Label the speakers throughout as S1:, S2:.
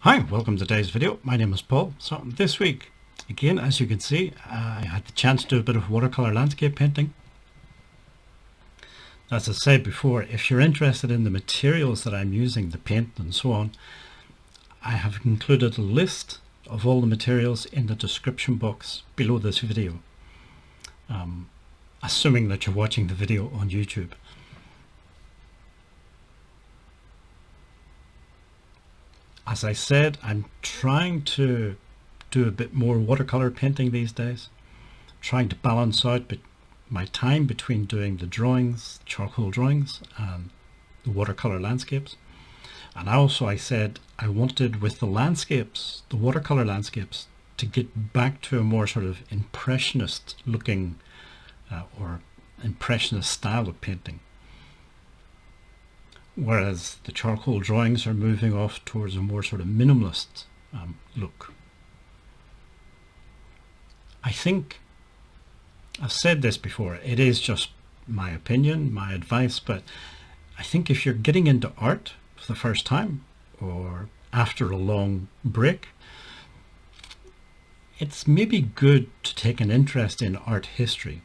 S1: Hi, welcome to today's video. My name is Paul. So this week, again, as you can see, I had the chance to do a bit of watercolor landscape painting. As I said before, if you're interested in the materials that I'm using, the paint and so on, I have included a list of all the materials in the description box below this video, assuming that you're watching the video on YouTube. As I said, I'm trying to do a bit more watercolor painting these days, trying to balance out my time between doing the drawings, charcoal drawings, and the watercolor landscapes. And also I said I wanted, with the landscapes, the watercolor landscapes, to get back to a more sort of impressionist looking or impressionist style of painting. Whereas the charcoal drawings are moving off towards a more sort of minimalist look. I think, I've said this before, it is just my opinion, my advice, but I think if you're getting into art for the first time or after a long break, it's maybe good to take an interest in art history.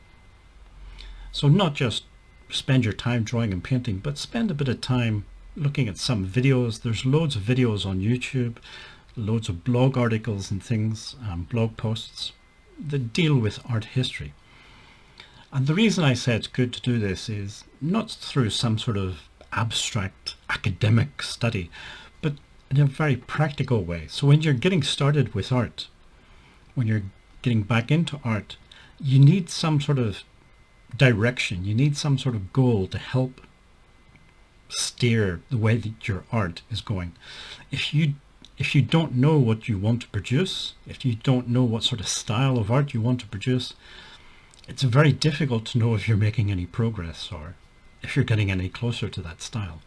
S1: So not just spend your time drawing and painting, but spend a bit of time looking at some videos. There's loads of videos on YouTube, loads of blog articles and things, blog posts that deal with art history. And the reason I say it's good to do this is not through some sort of abstract academic study, but in a very practical way. So when you're getting started with art, when you're getting back into art, you need some sort of direction, you need some sort of goal to help steer the way that your art is going. If you don't know what you want to produce, if you don't know what sort of style of art you want to produce, it's very difficult to know if you're making any progress or if you're getting any closer to that style.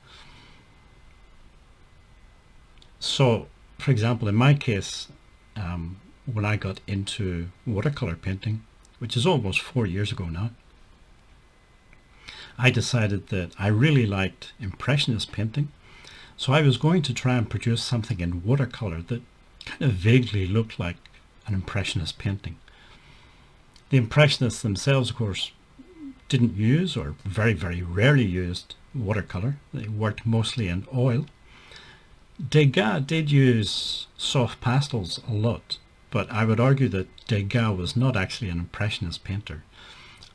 S1: So, for example, in my case, when I got into watercolor painting, which is almost 4 years ago now, I decided that I really liked Impressionist painting, so I was going to try and produce something in watercolor that kind of vaguely looked like an Impressionist painting. The Impressionists themselves, of course, didn't use, or very, very rarely used, watercolor. They worked mostly in oil. Degas did use soft pastels a lot, but I would argue that Degas was not actually an Impressionist painter.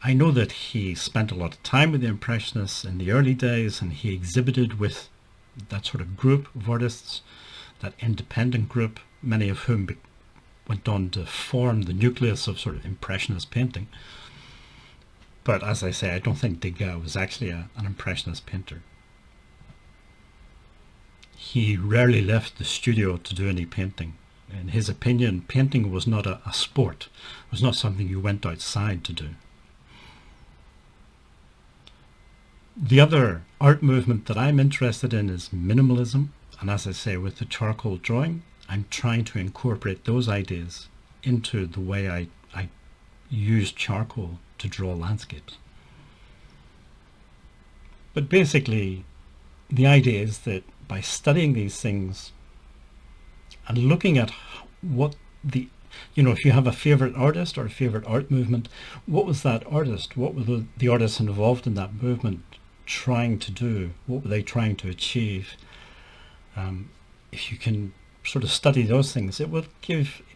S1: I know that he spent a lot of time with the Impressionists in the early days, and he exhibited with that sort of group of artists, that independent group, many of whom went on to form the nucleus of sort of Impressionist painting. But as I say, I don't think Degas was actually an Impressionist painter. He rarely left the studio to do any painting. In his opinion, painting was not a sport. It was not something you went outside to do. The other art movement that I'm interested in is minimalism, and as I say, with the charcoal drawing, I'm trying to incorporate those ideas into the way I use charcoal to draw landscapes. But basically, the idea is that by studying these things and looking at what if you have a favorite artist or a favorite art movement, what was that artist, what were the artists involved in that movement trying to do, what were they trying to achieve? If you can sort of study those things, it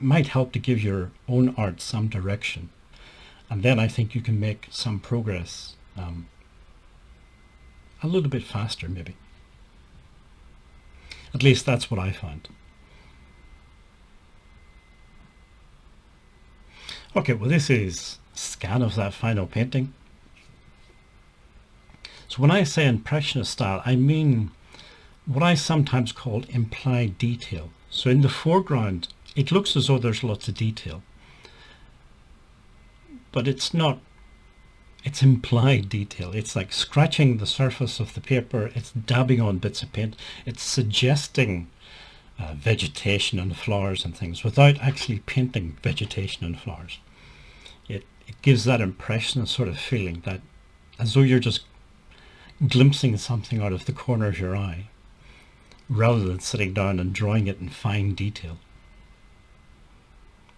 S1: might help to give your own art some direction, and then I think you can make some progress a little bit faster, maybe. At least that's what I found. Okay, well, this is a scan of that final painting. So when I say Impressionist style, I mean what I sometimes call implied detail. So in the foreground, it looks as though there's lots of detail, but it's not. It's implied detail. It's like scratching the surface of the paper. It's dabbing on bits of paint. It's suggesting vegetation and flowers and things without actually painting vegetation and flowers. It gives that impressionist sort of feeling, that as though you're just glimpsing something out of the corner of your eye. rather than sitting down and drawing it in fine detail.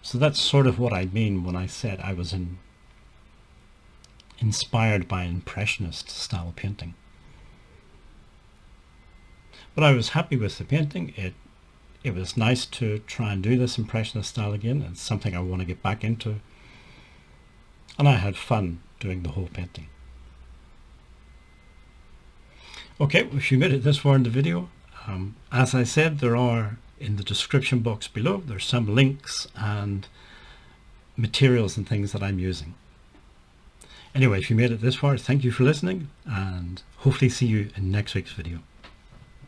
S1: So that's sort of what I mean when I said I was inspired by Impressionist style painting. But I was happy with the painting. It was nice to try and do this Impressionist style again. It's something I want to get back into. And I had fun doing the whole painting. Okay, if you made it this far in the video, as I said, there are in the description box below, there's some links and materials and things that I'm using. Anyway, if you made it this far, thank you for listening, and hopefully see you in next week's video.